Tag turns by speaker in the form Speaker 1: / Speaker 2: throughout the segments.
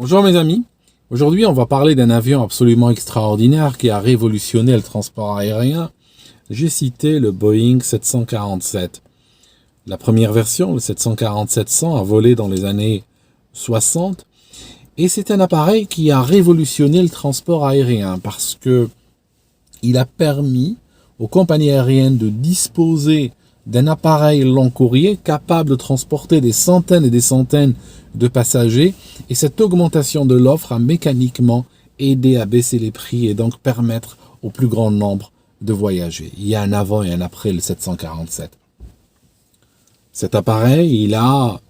Speaker 1: Bonjour mes amis, aujourd'hui on va parler d'un avion absolument extraordinaire qui a révolutionné le transport aérien. J'ai cité le Boeing 747. La première version, le 747-100, a volé dans les années 60 et c'est un appareil qui a révolutionné le transport aérien parce que il a permis aux compagnies aériennes de disposer d'un appareil long courrier capable de transporter des centaines et des centaines de passagers, et cette augmentation de l'offre a mécaniquement aidé à baisser les prix et donc permettre au plus grand nombre de voyager. Il y a un avant et un après le 747. Cet appareil, il a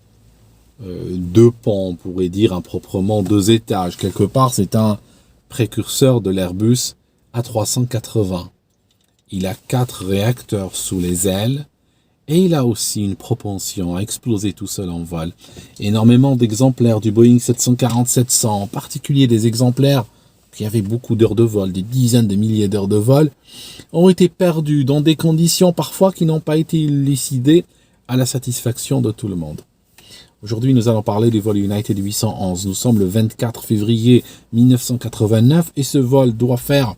Speaker 1: deux pans, on pourrait dire improprement deux étages. Quelque part, c'est un précurseur de l'Airbus A380. Il a 4 réacteurs sous les ailes et il a aussi une propension à exploser tout seul en vol. Énormément d'exemplaires du Boeing 747-100, en particulier des exemplaires qui avaient beaucoup d'heures de vol, des dizaines de milliers d'heures de vol, ont été perdus dans des conditions parfois qui n'ont pas été élucidées à la satisfaction de tout le monde. Aujourd'hui, nous allons parler du vol United 811. Nous sommes le 24 février 1989 et ce vol doit faire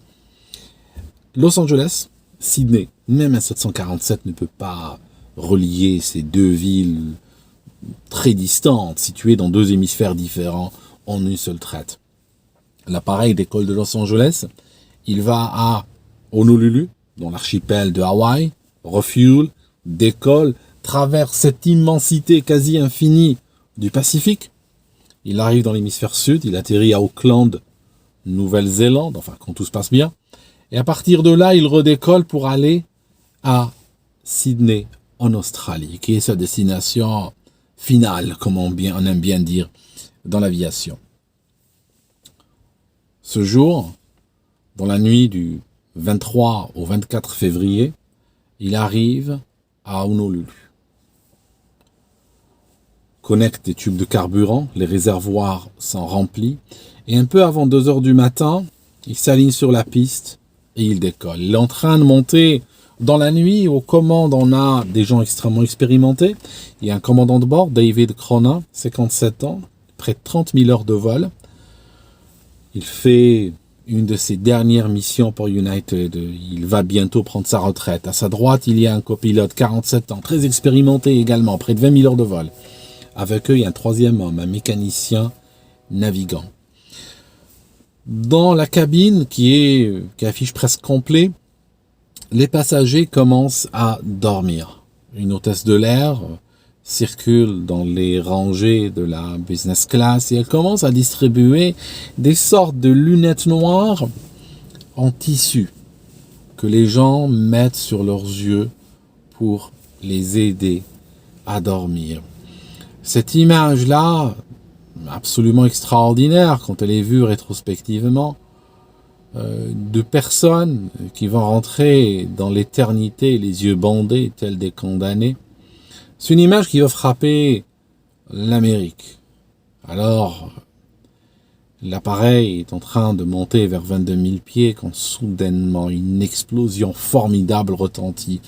Speaker 1: Los Angeles, Sydney. Même un 747 ne peut pas relier ces deux villes très distantes, situées dans deux hémisphères différents, en une seule traite. L'appareil décolle de Los Angeles, il va à Honolulu, dans l'archipel de Hawaï, refuel, décolle, traverse cette immensité quasi infinie du Pacifique. Il arrive dans l'hémisphère sud, il atterrit à Auckland, Nouvelle-Zélande, enfin quand tout se passe bien. Et à partir de là, il redécolle pour aller à Sydney, en Australie, qui est sa destination finale, comme on aime bien dire dans l'aviation. Ce jour, dans la nuit du 23 au 24 février, il arrive à Honolulu. Connecte des tubes de carburant, les réservoirs sont remplis, et un peu avant 2 heures du matin, il s'aligne sur la piste et il décolle. Il est en train de monter dans la nuit. Aux commandes, on a des gens extrêmement expérimentés. Il y a un commandant de bord, David Cronin, 57 ans, près de 30 000 heures de vol. Il fait une de ses dernières missions pour United. Il va bientôt prendre sa retraite. À sa droite, il y a un copilote, 47 ans, très expérimenté également, près de 20 000 heures de vol. Avec eux, il y a un troisième homme, un mécanicien navigant. Dans la cabine qui affiche presque complet, les passagers commencent à dormir. Une hôtesse de l'air circule dans les rangées de la business class et elle commence à distribuer des sortes de lunettes noires en tissu que les gens mettent sur leurs yeux pour les aider à dormir. Cette image-là, absolument extraordinaire quand elle est vue rétrospectivement, de personnes qui vont rentrer dans l'éternité les yeux bandés tels des condamnés. C'est une image qui va frapper l'Amérique. Alors, l'appareil est en train de monter vers 22 000 pieds quand soudainement une explosion formidable retentit.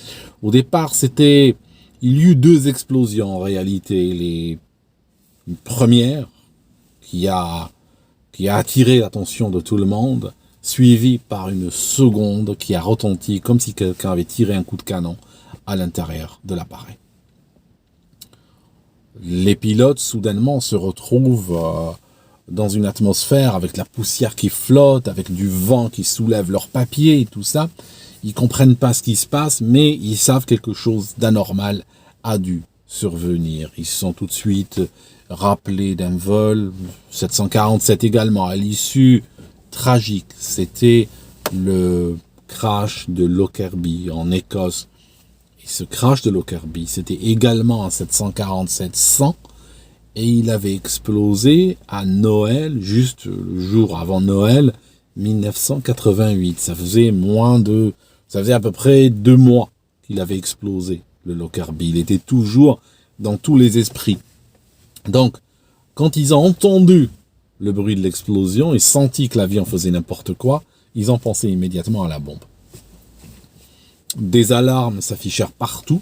Speaker 1: Au départ, il y eut 2 explosions en réalité. Une première qui a attiré l'attention de tout le monde, suivi par une seconde qui a retenti comme si quelqu'un avait tiré un coup de canon à l'intérieur de l'appareil. Les pilotes, soudainement, se retrouvent dans une atmosphère avec la poussière qui flotte, avec du vent qui soulève leurs papiers et tout ça. Ils comprennent pas ce qui se passe, mais ils savent quelque chose d'anormal a dû survenir. Ils se sont tout de suite rappelés d'un vol 747 également, à l'issue tragique. C'était le crash de Lockerbie en Écosse. Et ce crash de Lockerbie, c'était également un 747-100 et il avait explosé à Noël, juste le jour avant Noël 1988. Ça faisait à peu près 2 mois qu'il avait explosé, le Lockerbie. Il était toujours dans tous les esprits. Donc, quand ils ont entendu le bruit de l'explosion et senti que l'avion faisait n'importe quoi, ils ont pensé immédiatement à la bombe. Des alarmes s'affichèrent partout.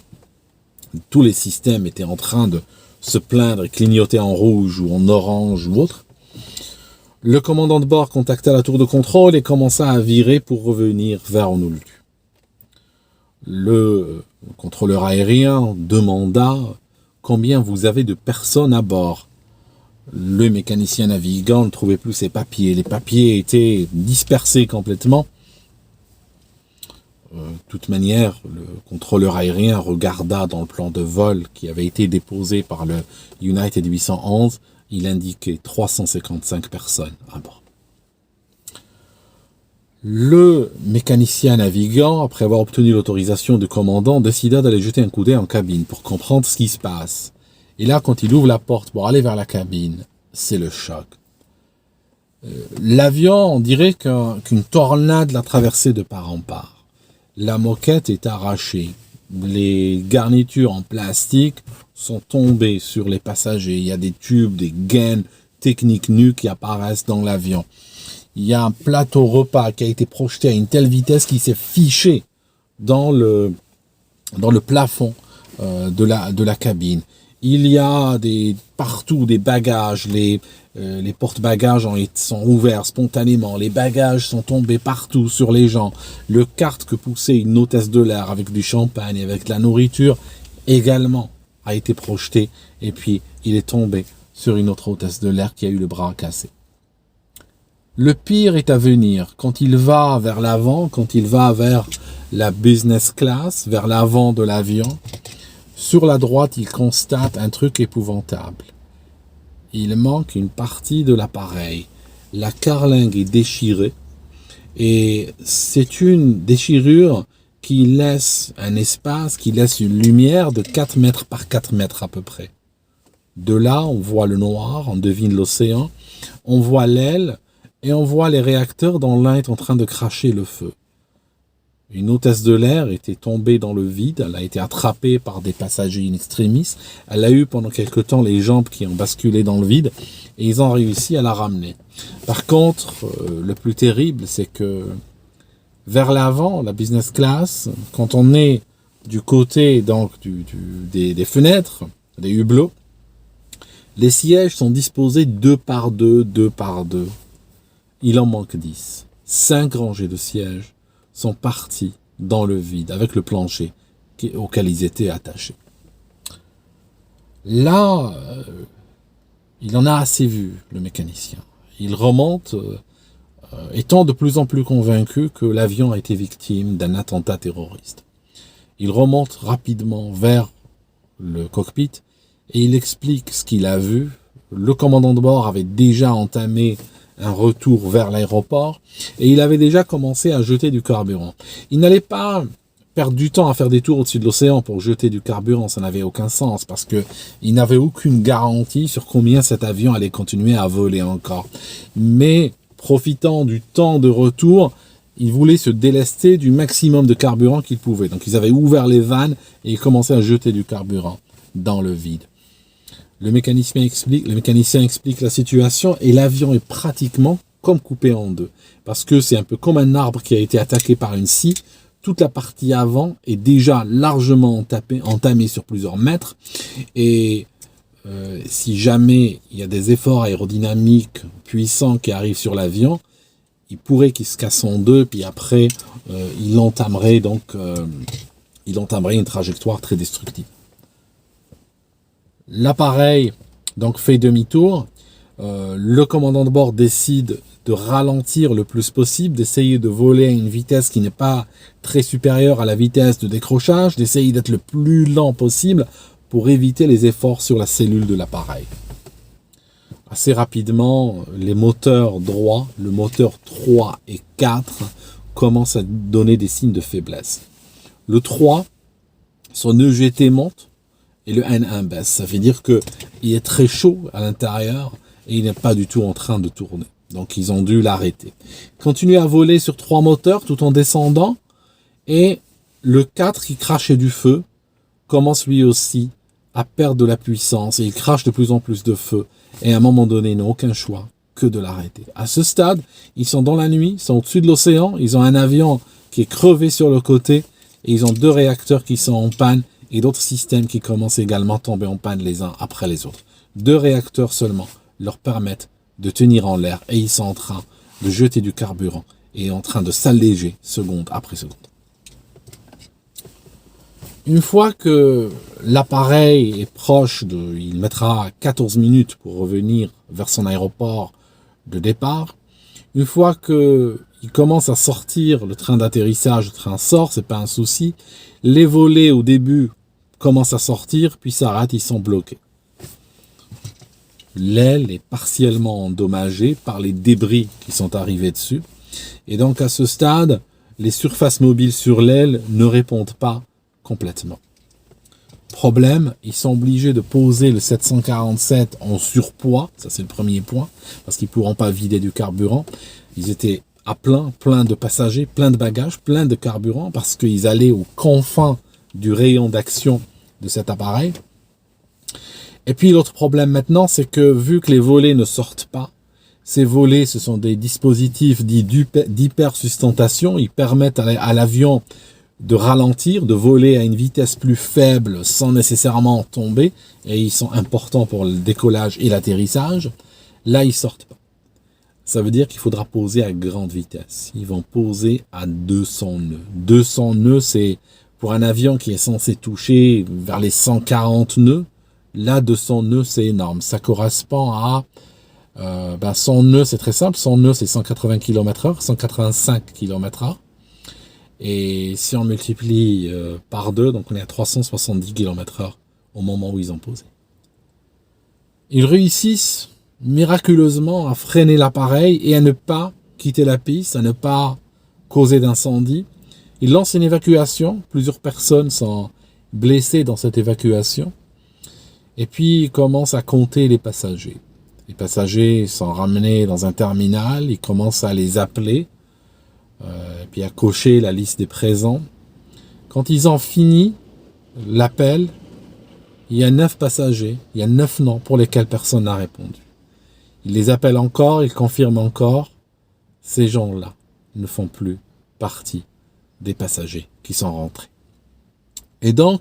Speaker 1: Tous les systèmes étaient en train de se plaindre et clignoter en rouge ou en orange ou autre. Le commandant de bord contacta la tour de contrôle et commença à virer pour revenir vers Honolulu. Le contrôleur aérien demanda combien vous avez de personnes à bord. Le mécanicien navigant ne trouvait plus ses papiers. Les papiers étaient dispersés complètement. De toute manière, le contrôleur aérien regarda dans le plan de vol qui avait été déposé par le United 811. Il indiquait 355 personnes à bord. Le mécanicien navigant, après avoir obtenu l'autorisation du commandant, décida d'aller jeter un coup d'œil en cabine pour comprendre ce qui se passe. Et là, quand il ouvre la porte pour aller vers la cabine, c'est le choc. L'avion, on dirait qu'une tornade l'a traversé de part en part. La moquette est arrachée. Les garnitures en plastique sont tombées sur les passagers. Il y a des tubes, des gaines techniques nues qui apparaissent dans l'avion. Il y a un plateau repas qui a été projeté à une telle vitesse qu'il s'est fiché dans le plafond de la cabine. Il y a partout des bagages, les porte-bagages sont ouverts spontanément, les bagages sont tombés partout sur les gens. Le carte que poussait une hôtesse de l'air avec du champagne, avec de la nourriture, également a été projeté et puis il est tombé sur une autre hôtesse de l'air qui a eu le bras cassé. Le pire est à venir. Quand il va vers l'avant, quand il va vers la business class, vers l'avant de l'avion, sur la droite, il constate un truc épouvantable. Il manque une partie de l'appareil. La carlingue est déchirée et c'est une déchirure qui laisse un espace, qui laisse une lumière de 4 mètres par 4 mètres à peu près. De là, on voit le noir, on devine l'océan, on voit l'aile et on voit les réacteurs dont l'un est en train de cracher le feu. Une hôtesse de l'air était tombée dans le vide, elle a été attrapée par des passagers in extremis, elle a eu pendant quelque temps les jambes qui ont basculé dans le vide et ils ont réussi à la ramener. Par contre, le plus terrible, c'est que vers l'avant, la business class, quand on est du côté donc des fenêtres, des hublots, les sièges sont disposés 2 par 2, 2 par 2. Il en manque 10. 5 rangées de sièges sont partis dans le vide avec le plancher auquel ils étaient attachés. Là, il en a assez vu, le mécanicien. Il remonte, étant de plus en plus convaincu que l'avion a été victime d'un attentat terroriste. Il remonte rapidement vers le cockpit et il explique ce qu'il a vu. Le commandant de bord avait déjà entamé un retour vers l'aéroport et il avait déjà commencé à jeter du carburant. Il n'allait pas perdre du temps à faire des tours au-dessus de l'océan pour jeter du carburant, ça n'avait aucun sens parce que il n'avait aucune garantie sur combien cet avion allait continuer à voler encore. Mais profitant du temps de retour, il voulait se délester du maximum de carburant qu'il pouvait. Donc ils avaient ouvert les vannes et ils commençaient à jeter du carburant dans le vide. Le mécanicien explique la situation et l'avion est pratiquement comme coupé en deux. Parce que c'est un peu comme un arbre qui a été attaqué par une scie. Toute la partie avant est déjà largement entamée sur plusieurs mètres. Et si jamais il y a des efforts aérodynamiques puissants qui arrivent sur l'avion, il pourrait qu'il se casse en deux. Puis après, il entamerait une trajectoire très destructive. L'appareil donc fait demi-tour. Le commandant de bord décide de ralentir le plus possible, d'essayer de voler à une vitesse qui n'est pas très supérieure à la vitesse de décrochage, d'essayer d'être le plus lent possible pour éviter les efforts sur la cellule de l'appareil. Assez rapidement, les moteurs droits, le moteur 3 et 4, commencent à donner des signes de faiblesse. Le 3, son EGT monte, et le N1 baisse. Ça veut dire qu'il est très chaud à l'intérieur et il n'est pas du tout en train de tourner. Donc ils ont dû l'arrêter. Continue à voler sur 3 moteurs tout en descendant et le 4 qui crachait du feu commence lui aussi à perdre de la puissance et il crache de plus en plus de feu et à un moment donné ils n'ont aucun choix que de l'arrêter. À ce stade, ils sont dans la nuit, ils sont au-dessus de l'océan, ils ont un avion qui est crevé sur le côté et ils ont 2 réacteurs qui sont en panne et d'autres systèmes qui commencent également à tomber en panne les uns après les autres. 2 réacteurs seulement leur permettent de tenir en l'air et ils sont en train de jeter du carburant et en train de s'alléger seconde après seconde. Une fois que l'appareil est proche il mettra 14 minutes pour revenir vers son aéroport de départ. Une fois que il commence à sortir, le train d'atterrissage, le train sort, c'est pas un souci. Les volets au début commencent à sortir, puis s'arrêtent, ils sont bloqués. L'aile est partiellement endommagée par les débris qui sont arrivés dessus. Et donc à ce stade, les surfaces mobiles sur l'aile ne répondent pas complètement. Problème, ils sont obligés de poser le 747 en surpoids, ça c'est le premier point, parce qu'ils ne pourront pas vider du carburant. Ils étaient à plein de passagers, plein de bagages, plein de carburant, parce qu'ils allaient aux confins du rayon d'action de cet appareil. Et puis l'autre problème maintenant, c'est que vu que les volets ne sortent pas, ces volets, ce sont des dispositifs dits d'hypersustentation, ils permettent à l'avion de ralentir, de voler à une vitesse plus faible sans nécessairement tomber, et ils sont importants pour le décollage et l'atterrissage. Là, ils sortent pas. Ça veut dire qu'il faudra poser à grande vitesse. Ils vont poser à 200 nœuds. 200 nœuds, c'est pour un avion qui est censé toucher vers les 140 nœuds. Là, 200 nœuds, c'est énorme. Ça correspond à 100 nœuds, c'est très simple. 100 nœuds, c'est 180 km/h, 185 km/h. Et si on multiplie par 2, donc on est à 370 km/h au moment où ils ont posé. Ils réussissent miraculeusement à freiner l'appareil et à ne pas quitter la piste, à ne pas causer d'incendie. Ils lancent une évacuation, plusieurs personnes sont blessées dans cette évacuation. Et puis ils commencent à compter les passagers. Les passagers sont ramenés dans un terminal, ils commencent à les appeler. Puis à cocher la liste des présents. Quand ils ont fini l'appel, il y a 9 passagers, il y a 9 noms pour lesquels personne n'a répondu. Ils les appellent encore, ils confirment encore. Ces gens-là ne font plus partie des passagers qui sont rentrés. Et donc,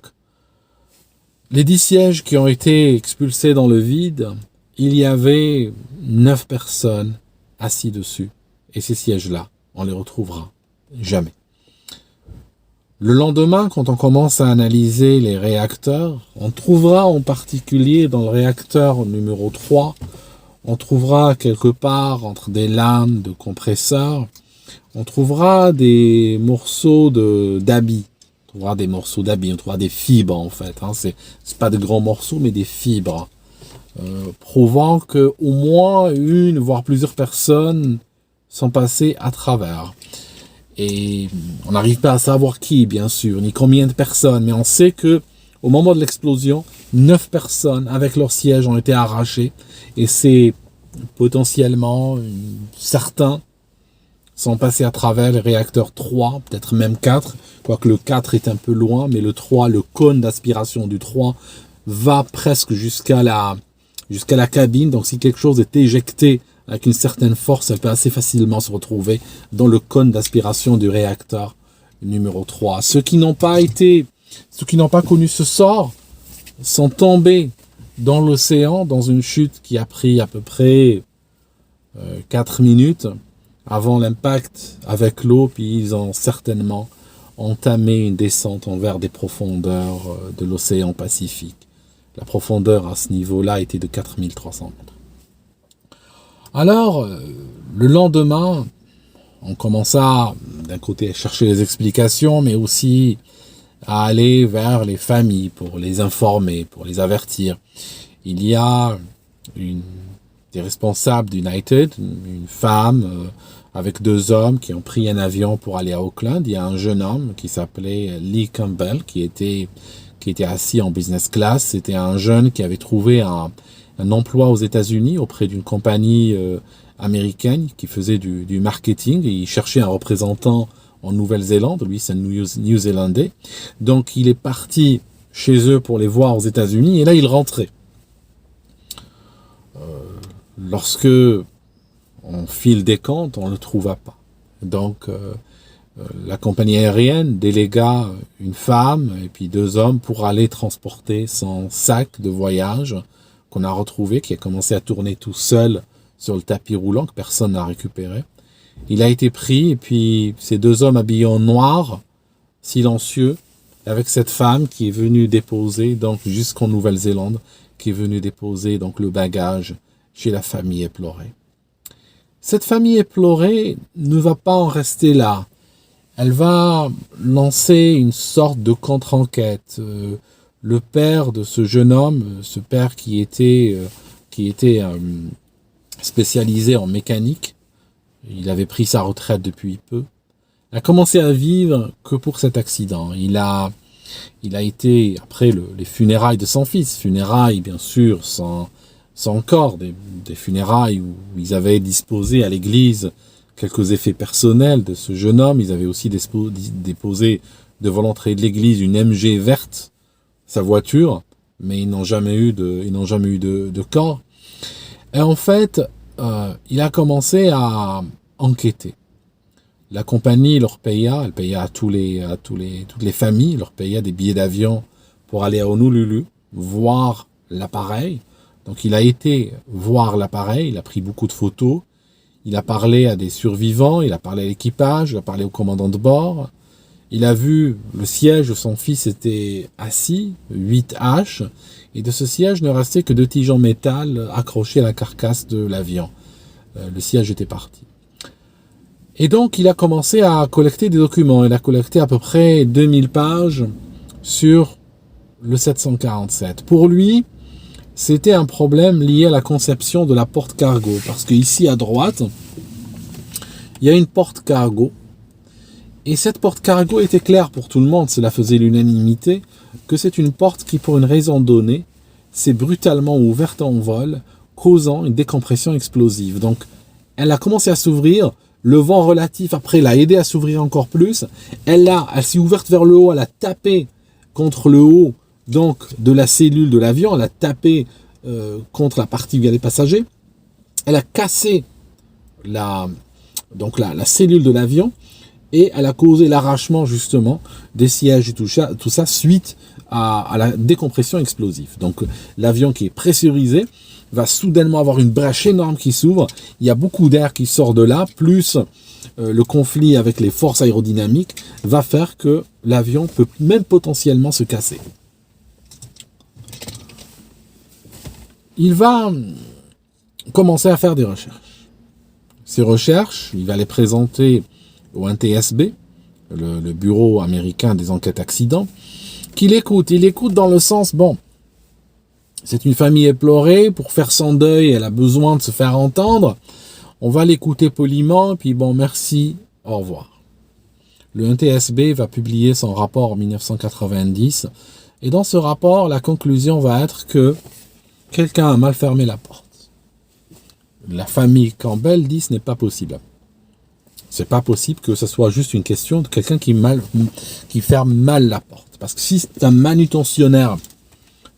Speaker 1: les 10 sièges qui ont été expulsés dans le vide, il y avait 9 personnes assises dessus. Et ces sièges-là, on les retrouvera jamais. Le lendemain, quand on commence à analyser les réacteurs, on trouvera en particulier dans le réacteur numéro 3, on trouvera quelque part entre des lames de compresseurs, on trouvera des morceaux d'habits. On trouvera des morceaux d'habits, on trouvera des fibres en fait. C'est pas de grands morceaux, mais des fibres. Prouvant que au moins une, voire plusieurs personnes sont passées à travers. Et on n'arrive pas à savoir qui, bien sûr, ni combien de personnes, mais on sait que au moment de l'explosion, 9 personnes avec leur siège ont été arrachées, et c'est potentiellement certains sont passés à travers le réacteur 3, peut-être même 4, quoique le 4 est un peu loin, mais le 3, le cône d'aspiration du 3 va presque jusqu'à la cabine, donc si quelque chose est éjecté avec une certaine force, elle peut assez facilement se retrouver dans le cône d'aspiration du réacteur numéro 3. Ceux qui n'ont pas connu ce sort sont tombés dans l'océan, dans une chute qui a pris à peu près 4 minutes avant l'impact avec l'eau, puis ils ont certainement entamé une descente envers des profondeurs de l'océan Pacifique. La profondeur à ce niveau-là était de 4300 mètres. Alors, le lendemain, on commença d'un côté à chercher les explications, mais aussi à aller vers les familles pour les informer, pour les avertir. Il y a des responsables d'United, une femme avec 2 hommes qui ont pris un avion pour aller à Auckland. Il y a un jeune homme qui s'appelait Lee Campbell qui était assis en business class. C'était un jeune qui avait trouvé un emploi aux États-Unis auprès d'une compagnie américaine qui faisait du marketing, et il cherchait un représentant en Nouvelle-Zélande. Lui, c'est un New-Zélandais. Donc, il est parti chez eux pour les voir aux États-Unis, et là, il rentrait. Lorsque on file des comptes, on ne le trouva pas. Donc, la compagnie aérienne délégua une femme et puis 2 hommes pour aller transporter son sac de voyage qu'on a retrouvé, qui a commencé à tourner tout seul sur le tapis roulant que personne n'a récupéré. Il a été pris et puis ces deux hommes habillés en noir, silencieux, avec cette femme qui est venue déposer, donc jusqu'en Nouvelle-Zélande, qui est venue déposer donc le bagage chez la famille éplorée. Cette famille éplorée ne va pas en rester là. Elle va lancer une sorte de contre-enquête. Le père de ce jeune homme, ce père qui était spécialisé en mécanique, il avait pris sa retraite depuis peu, a commencé à vivre que pour cet accident. Il a été, après les funérailles de son fils, funérailles bien sûr sans corps, des funérailles où ils avaient disposé à l'église quelques effets personnels de ce jeune homme. Ils avaient aussi déposé devant l'entrée de l'église une MG verte, sa voiture, mais ils n'ont jamais eu de corps. Et en fait, il a commencé à enquêter. La compagnie leur paya, elle paya à toutes les familles, leur paya des billets d'avion pour aller à Honolulu, voir l'appareil. Donc il a été voir l'appareil, il a pris beaucoup de photos, il a parlé à des survivants, il a parlé à l'équipage, il a parlé au commandant de bord. Il a vu le siège où son fils était assis, 8H, et de ce siège ne restait que 2 tiges en métal accrochées à la carcasse de l'avion. Le siège était parti. Et donc, il a commencé à collecter des documents. Il a collecté à peu près 2000 pages sur le 747. Pour lui, c'était un problème lié à la conception de la porte cargo. Parce qu'ici, à droite, il y a une porte cargo. Et cette porte cargo était claire pour tout le monde, cela faisait l'unanimité, que c'est une porte qui, pour une raison donnée, s'est brutalement ouverte en vol, causant une décompression explosive. Donc, elle a commencé à s'ouvrir, le vent relatif après l'a aidé à s'ouvrir encore plus, elle s'est ouverte vers le haut, elle a tapé contre le haut donc de la cellule de l'avion, elle a tapé contre la partie où il y a les passagers, elle a cassé la cellule de l'avion, et elle a causé l'arrachement justement des sièges et tout ça suite à la décompression explosive. Donc l'avion qui est pressurisé va soudainement avoir une brèche énorme qui s'ouvre, il y a beaucoup d'air qui sort de là, plus le conflit avec les forces aérodynamiques va faire que l'avion peut même potentiellement se casser. Il va commencer à faire des recherches. Ces recherches, il va les présenter au NTSB, le bureau américain des enquêtes accidents, qu'il écoute. Il écoute dans le sens, bon, c'est une famille éplorée, pour faire son deuil, elle a besoin de se faire entendre, on va l'écouter poliment, puis bon, merci, au revoir. Le NTSB va publier son rapport en 1990, et dans ce rapport, la conclusion va être que quelqu'un a mal fermé la porte. La famille Campbell dit ce n'est pas possible. C'est pas possible que ce soit juste une question de quelqu'un qui ferme mal la porte. Parce que si un manutentionnaire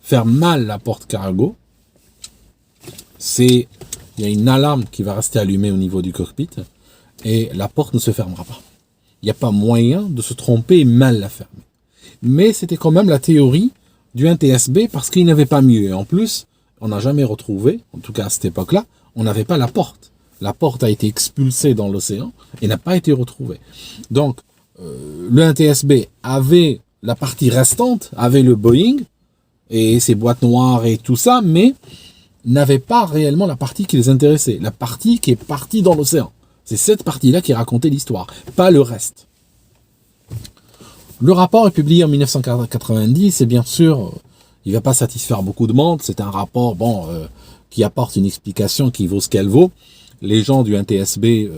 Speaker 1: ferme mal la porte cargo, il y a une alarme qui va rester allumée au niveau du cockpit et la porte ne se fermera pas. Il n'y a pas moyen de se tromper et mal la fermer. Mais c'était quand même la théorie du NTSB parce qu'il n'avait pas mieux. Et en plus, on n'a jamais retrouvé, en tout cas à cette époque-là, on n'avait pas la porte. La porte a été expulsée dans l'océan et n'a pas été retrouvée. Donc, le NTSB avait la partie restante, avait le Boeing et ses boîtes noires et tout ça, mais n'avait pas réellement la partie qui les intéressait, la partie qui est partie dans l'océan. C'est cette partie-là qui racontait l'histoire, pas le reste. Le rapport est publié en 1990 et bien sûr, il ne va pas satisfaire beaucoup de monde. C'est un rapport qui apporte une explication qui vaut ce qu'elle vaut. Les gens du NTSB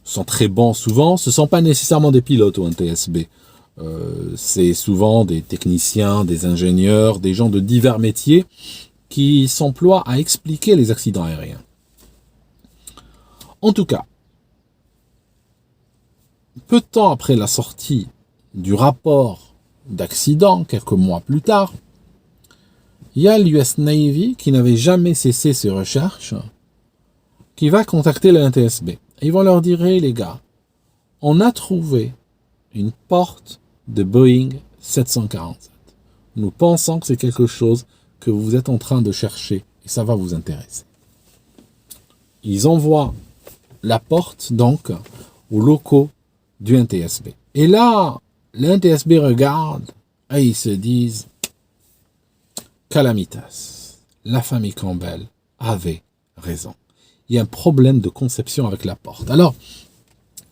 Speaker 1: sont très bons souvent. Ce ne sont pas nécessairement des pilotes au NTSB. C'est souvent des techniciens, des ingénieurs, des gens de divers métiers qui s'emploient à expliquer les accidents aériens. En tout cas, peu de temps après la sortie du rapport d'accident, quelques mois plus tard, il y a l'US Navy qui n'avait jamais cessé ses recherches, qui va contacter le NTSB. Ils vont leur dire, hey, les gars, on a trouvé une porte de Boeing 747. Nous pensons que c'est quelque chose que vous êtes en train de chercher et ça va vous intéresser. ils envoient la porte donc aux locaux du NTSB. Et là, le NTSB regarde et ils se disent calamitas, la famille Campbell avait raison. Il y a un problème de conception avec la porte. Alors,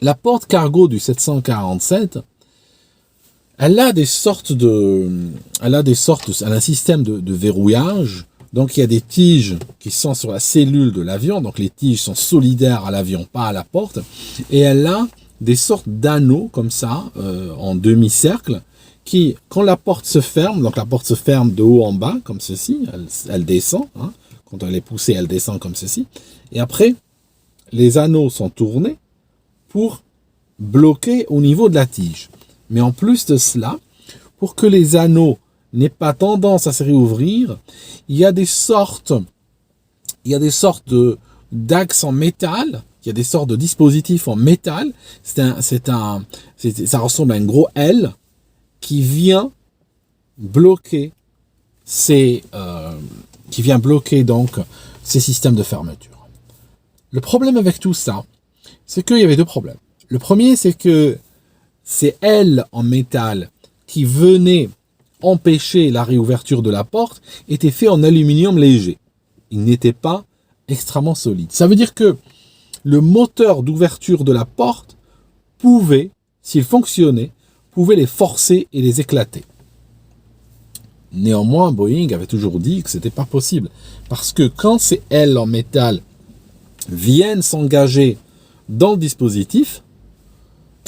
Speaker 1: la porte cargo du 747, elle a un système de verrouillage. Donc, il y a des tiges qui sont sur la cellule de l'avion. Donc, les tiges sont solidaires à l'avion, pas à la porte. Et elle a des sortes d'anneaux comme ça, en demi-cercle, qui, quand la porte se ferme, donc la porte se ferme de haut en bas, comme ceci, elle descend, hein, quand elle est poussée, elle descend comme ceci, et après, les anneaux sont tournés pour bloquer au niveau de la tige. Mais en plus de cela, pour que les anneaux n'aient pas tendance à se réouvrir, il y a des sortes d'axes en métal, il y a des sortes de dispositifs en métal, ça ressemble à un gros L, qui vient bloquer donc ces systèmes de fermeture. Le problème avec tout ça, c'est qu'il y avait deux problèmes. Le premier, c'est que ces ailes en métal qui venaient empêcher la réouverture de la porte étaient faits en aluminium léger. Ils n'étaient pas extrêmement solides. Ça veut dire que le moteur d'ouverture de la porte pouvait, s'il fonctionnait, pouvait les forcer et les éclater. Néanmoins, Boeing avait toujours dit que ce n'était pas possible. Parce que quand ces ailes en métal viennent s'engager dans le dispositif,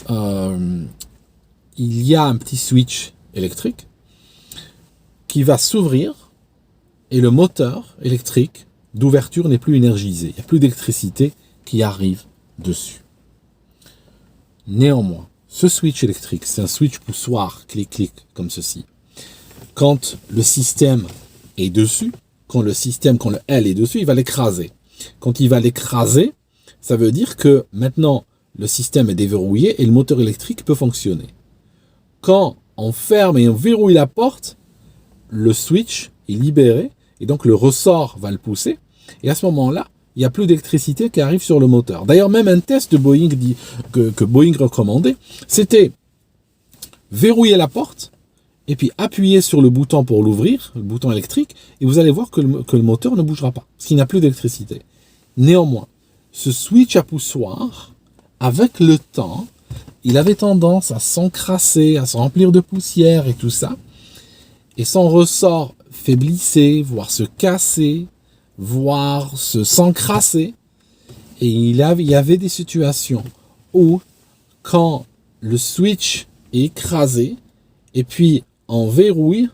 Speaker 1: il y a un petit switch électrique qui va s'ouvrir et le moteur électrique d'ouverture n'est plus énergisé. Il n'y a plus d'électricité qui arrive dessus. Néanmoins, ce switch électrique, c'est un switch poussoir, clic-clic, comme ceci. Quand le système est dessus, quand le L est dessus, il va l'écraser. Quand il va l'écraser, ça veut dire que maintenant, le système est déverrouillé et le moteur électrique peut fonctionner. Quand on ferme et on verrouille la porte, le switch est libéré et donc le ressort va le pousser. Et à ce moment-là, il n'y a plus d'électricité qui arrive sur le moteur. D'ailleurs, même un test de Boeing que Boeing recommandait, c'était verrouiller la porte et puis appuyer sur le bouton pour l'ouvrir, le bouton électrique, et vous allez voir que le moteur ne bougera pas, parce qu'il n'y a plus d'électricité. Néanmoins, ce switch à poussoir, avec le temps, il avait tendance à s'encrasser, à se remplir de poussière et tout ça, et son ressort faiblissait, voire se cassait, voire s'encrasser. Et il y avait des situations où, quand le switch est écrasé, et puis en verrouille,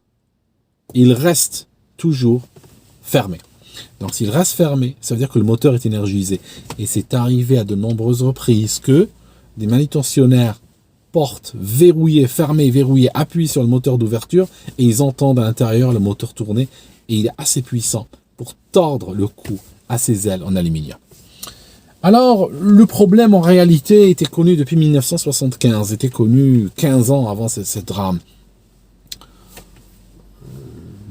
Speaker 1: il reste toujours fermé. Donc s'il reste fermé, ça veut dire que le moteur est énergisé. Et c'est arrivé à de nombreuses reprises que des manutentionnaires portent verrouillé, fermé, verrouillé, appuient sur le moteur d'ouverture, et ils entendent à l'intérieur le moteur tourner, et il est assez puissant pour tordre le cou à ces ailes en aluminium. Alors, le problème en réalité était connu depuis 1975, était connu 15 ans avant ce drame.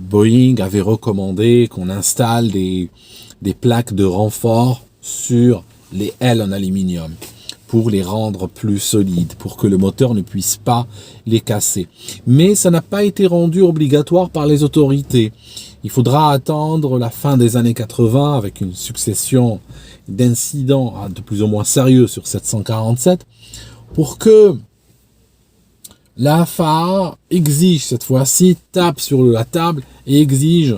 Speaker 1: Boeing avait recommandé qu'on installe des plaques de renfort sur les ailes en aluminium pour les rendre plus solides, pour que le moteur ne puisse pas les casser. Mais ça n'a pas été rendu obligatoire par les autorités. Il faudra attendre la fin des années 80 avec une succession d'incidents de plus ou moins sérieux sur 747 pour que la FAA exige cette fois-ci, tape sur la table et exige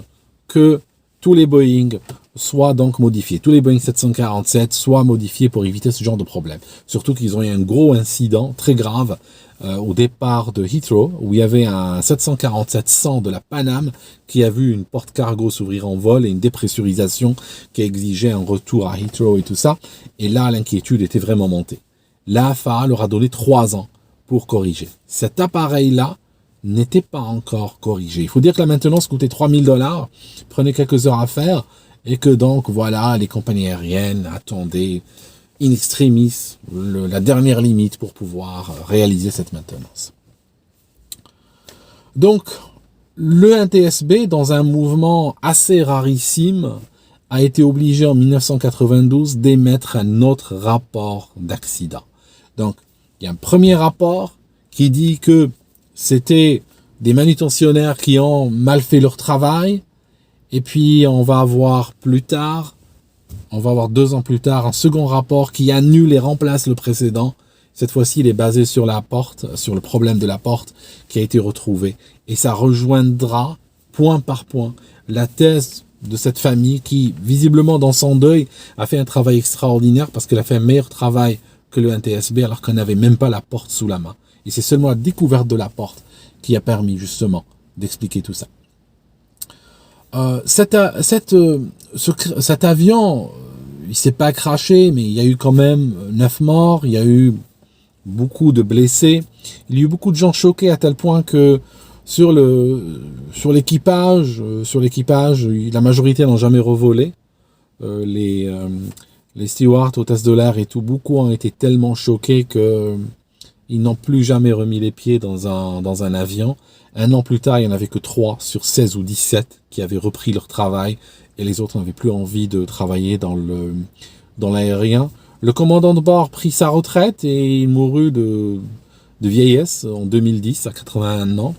Speaker 1: que tous les Boeing soient donc modifiés. Tous les Boeing 747 soient modifiés pour éviter ce genre de problème. Surtout qu'ils ont eu un gros incident très grave au départ de Heathrow, où il y avait un 747-100 de la Pan Am qui a vu une porte cargo s'ouvrir en vol et une dépressurisation qui exigeait un retour à Heathrow et tout ça. Et là, l'inquiétude était vraiment montée. La FAA leur a donné 3 ans pour corriger. Cet appareil-là n'était pas encore corrigé. Il faut dire que la maintenance coûtait $3000, prenait quelques heures à faire, et que donc, voilà, les compagnies aériennes attendaient in extremis la dernière limite pour pouvoir réaliser cette maintenance. Donc, le NTSB, dans un mouvement assez rarissime, a été obligé en 1992 d'émettre un autre rapport d'accident. Donc, il y a un premier rapport qui dit que c'était des manutentionnaires qui ont mal fait leur travail, et puis on va avoir 2 ans plus tard, un second rapport qui annule et remplace le précédent. Cette fois-ci, il est basé sur sur le problème de la porte qui a été retrouvé. Et ça rejoindra, point par point, la thèse de cette famille qui, visiblement dans son deuil, a fait un travail extraordinaire parce qu'elle a fait un meilleur travail que le NTSB alors qu'on n'avait même pas la porte sous la main. Et c'est seulement la découverte de la porte qui a permis justement d'expliquer tout ça. Cet avion, il s'est pas crashé, mais il y a eu quand même 9 morts, il y a eu beaucoup de blessés, il y a eu beaucoup de gens choqués à tel point que sur l'équipage, la majorité n'ont jamais revolé. Les stewards, hôtesses de l'air et tout, beaucoup ont été tellement choqués que ils n'ont plus jamais remis les pieds dans un avion. Un an plus tard, il n'y en avait que 3 sur 16 ou 17 qui avaient repris leur travail et les autres n'avaient plus envie de travailler dans l'aérien. Le commandant de bord prit sa retraite et il mourut de vieillesse en 2010 à 81 ans.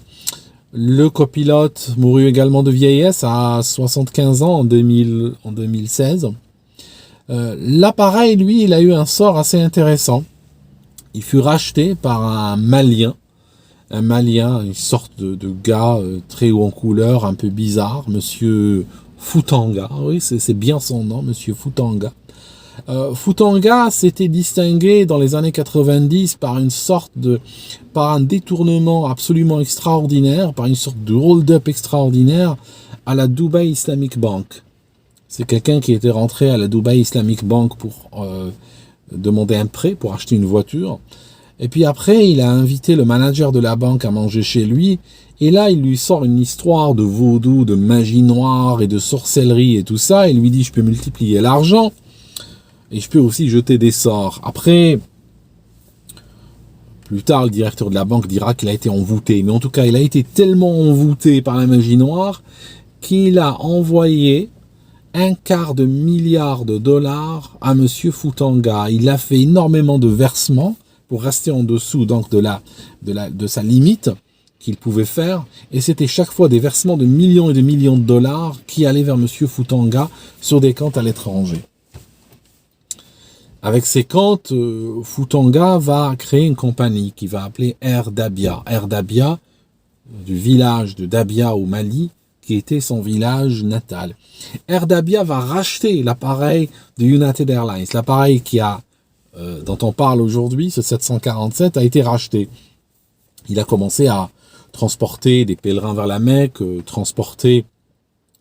Speaker 1: Le copilote mourut également de vieillesse à 75 ans en 2016. L'appareil, lui, il a eu un sort assez intéressant. Il fut racheté par un Malien, une sorte de gars très haut en couleur, un peu bizarre, Monsieur Futanga. Oui, c'est bien son nom, Monsieur Futanga. Futanga s'était distingué dans les années 90 par un détournement absolument extraordinaire, par une sorte de hold-up extraordinaire à la Dubai Islamic Bank. C'est quelqu'un qui était rentré à la Dubai Islamic Bank pour demander un prêt pour acheter une voiture. Et puis après, il a invité le manager de la banque à manger chez lui. Et là, il lui sort une histoire de vaudou, de magie noire et de sorcellerie et tout ça. Il lui dit, je peux multiplier l'argent et je peux aussi jeter des sorts. Après, plus tard, le directeur de la banque dira qu'il a été envoûté. Mais en tout cas, il a été tellement envoûté par la magie noire qu'il a envoyé $250 million à Monsieur Futanga. Il a fait énormément de versements pour rester en dessous donc de sa limite qu'il pouvait faire. Et c'était chaque fois des versements de millions et de millions de dollars qui allaient vers Monsieur Futanga sur des comptes à l'étranger. Avec ces comptes, Futanga va créer une compagnie qui va appeler Air Dabia. Air Dabia, du village de Dabia au Mali, qui était son village natal. Air Dabia va racheter l'appareil de United Airlines. L'appareil dont on parle aujourd'hui, ce 747, a été racheté. Il a commencé à transporter des pèlerins vers la Mecque, transporter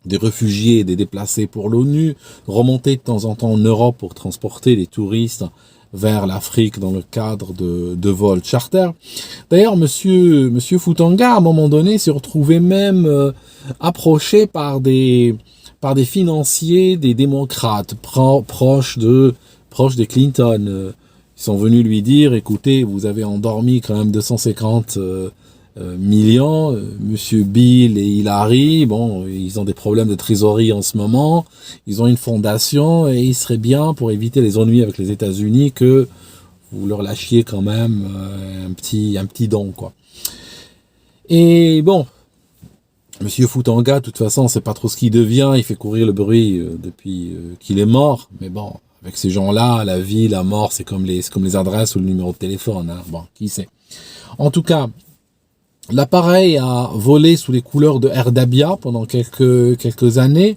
Speaker 1: des réfugiés et des déplacés pour l'ONU, remonter de temps en temps en Europe pour transporter des touristes vers l'Afrique dans le cadre de vols charter. D'ailleurs, monsieur Futanga, à un moment donné, s'est retrouvé même approché par des financiers, des démocrates proches des Clinton. Ils sont venus lui dire, écoutez, vous avez endormi quand même 250 millions, Monsieur Bill et Hillary, bon, ils ont des problèmes de trésorerie en ce moment, ils ont une fondation et il serait bien pour éviter les ennuis avec les États-Unis que vous leur lâchiez quand même un petit don, quoi. Et bon, Monsieur Futanga, de toute façon, on sait pas trop ce qu'il devient, il fait courir le bruit depuis qu'il est mort, mais bon, avec ces gens-là, la vie, la mort, c'est comme les adresses ou le numéro de téléphone, hein. Bon, qui sait. En tout cas, l'appareil a volé sous les couleurs de Air Dabia pendant quelques années.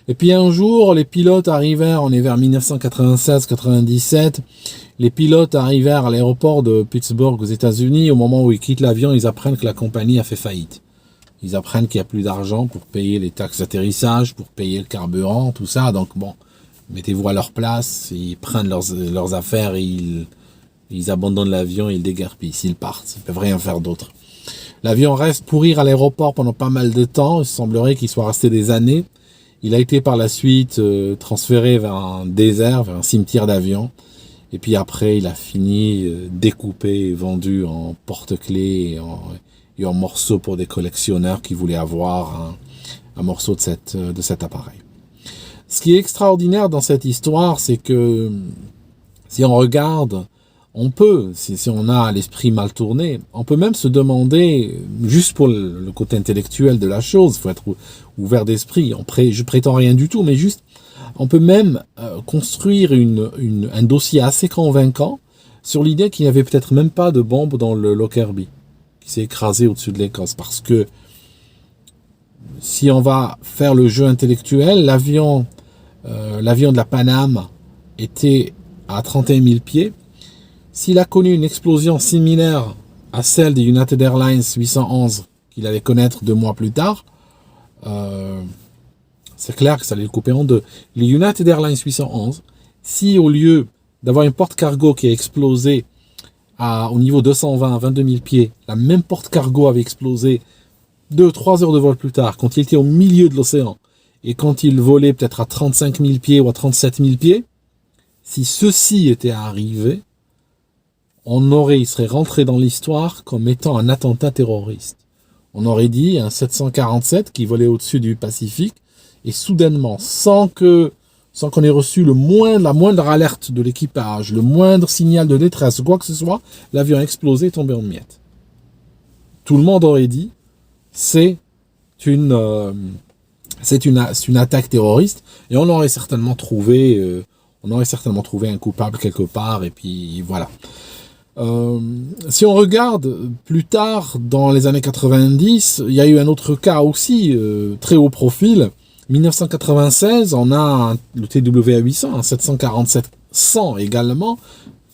Speaker 1: Et puis un jour, les pilotes arrivèrent, on est vers 1996-97, les pilotes arrivèrent à l'aéroport de Pittsburgh aux États-Unis. Au moment où ils quittent l'avion, ils apprennent que la compagnie a fait faillite. Ils apprennent qu'il n'y a plus d'argent pour payer les taxes d'atterrissage, pour payer le carburant, tout ça. Donc bon, mettez-vous à leur place, ils prennent leurs affaires, et ils abandonnent l'avion, ils déguerpissent, ils partent, ils ne peuvent rien faire d'autre. L'avion reste pourrir à l'aéroport pendant pas mal de temps, il semblerait qu'il soit resté des années. Il a été par la suite transféré vers un désert, vers un cimetière d'avions. Et puis après, il a fini découpé et vendu en porte-clés et en morceaux pour des collectionneurs qui voulaient avoir un morceau de cet appareil. Ce qui est extraordinaire dans cette histoire, c'est que si on regarde, on peut, si on a l'esprit mal tourné, on peut même se demander, juste pour le côté intellectuel de la chose, il faut être ouvert d'esprit, je prétends rien du tout, mais juste, on peut même construire un dossier assez convaincant sur l'idée qu'il n'y avait peut-être même pas de bombe dans le Lockerbie, qui s'est écrasé au-dessus de l'Écosse, parce que si on va faire le jeu intellectuel, l'avion de la Paname était à 31 000 pieds. S'il a connu une explosion similaire à celle des United Airlines 811 qu'il allait connaître 2 mois plus tard, c'est clair que ça allait le couper en deux. Les United Airlines 811, si au lieu d'avoir une porte-cargo qui a explosé au niveau 220 à 22 000 pieds, la même porte-cargo avait explosé 2-3 heures de vol plus tard, quand il était au milieu de l'océan, et quand il volait peut-être à 35 000 pieds ou à 37 000 pieds, si ceci était arrivé, il serait rentré dans l'histoire comme étant un attentat terroriste. On aurait dit un 747 qui volait au-dessus du Pacifique, et soudainement, sans qu'on ait reçu la moindre alerte de l'équipage, le moindre signal de détresse, quoi que ce soit, l'avion a explosé et tombé en miettes. Tout le monde aurait dit, c'est une attaque terroriste, et on aurait certainement trouvé un coupable quelque part, et puis voilà. Si on regarde plus tard, dans les années 90, il y a eu un autre cas aussi, très haut profil. 1996, on a le TWA 800, un 747-100 également,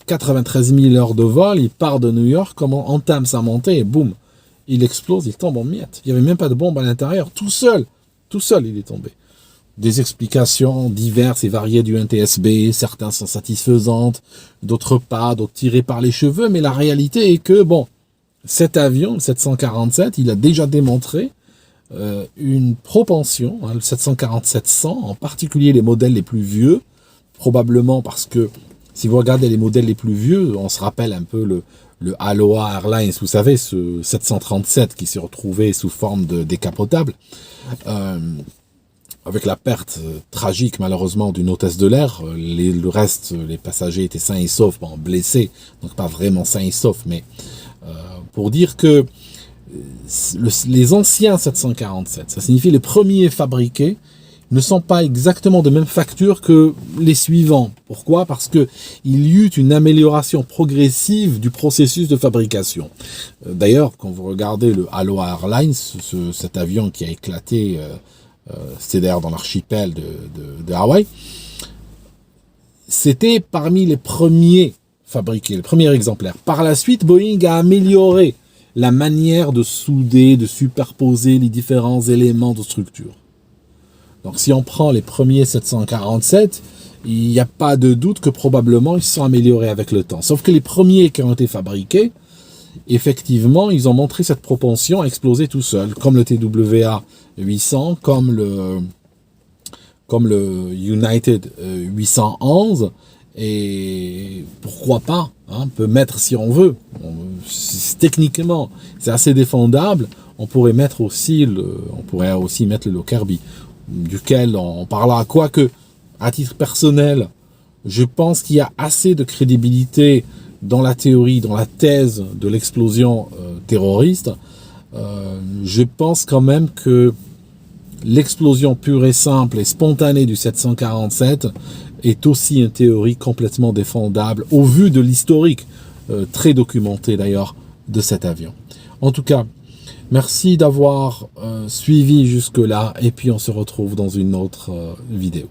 Speaker 1: 93 000 heures de vol, il part de New York, entame sa montée, et boum, il explose, il tombe en miettes. Il n'y avait même pas de bombe à l'intérieur, tout seul il est tombé. Des explications diverses et variées du NTSB, certaines sont satisfaisantes, d'autres pas, d'autres tirées par les cheveux, mais la réalité est que, cet avion, le 747, il a déjà démontré une propension, le 747-100, en particulier les modèles les plus vieux, probablement parce que, si vous regardez les modèles les plus vieux, on se rappelle un peu le Aloha Airlines, vous savez, ce 737 qui s'est retrouvé sous forme de décapotable, avec la perte tragique malheureusement d'une hôtesse de l'air. Le reste, les passagers étaient sains et saufs, blessés, donc pas vraiment sains et saufs, mais pour dire que les anciens 747, ça signifie les premiers fabriqués, ne sont pas exactement de même facture que les suivants. Pourquoi? Parce que il y eut une amélioration progressive du processus de fabrication. D'ailleurs, quand vous regardez le Aloha Airlines, cet avion qui a éclaté, c'était d'ailleurs dans l'archipel de Hawaï, c'était parmi les premiers fabriqués, les premiers exemplaires. Par la suite, Boeing a amélioré la manière de souder, de superposer les différents éléments de structure. Donc si on prend les premiers 747, il n'y a pas de doute que probablement ils se sont améliorés avec le temps. Sauf que les premiers qui ont été fabriqués, effectivement, ils ont montré cette propension à exploser tout seul, comme le TWA 800, comme le United 811, et pourquoi pas, on peut mettre si on veut. Techniquement, c'est assez défendable. On pourrait aussi mettre le Lockerbie, duquel on parlera. Quoique, à titre personnel, je pense qu'il y a assez de crédibilité dans la théorie, dans la thèse de l'explosion terroriste. Je pense quand même que l'explosion pure et simple et spontanée du 747 est aussi une théorie complètement défendable au vu de l'historique, très documenté d'ailleurs, de cet avion. En tout cas, merci d'avoir suivi jusque-là, et puis on se retrouve dans une autre vidéo.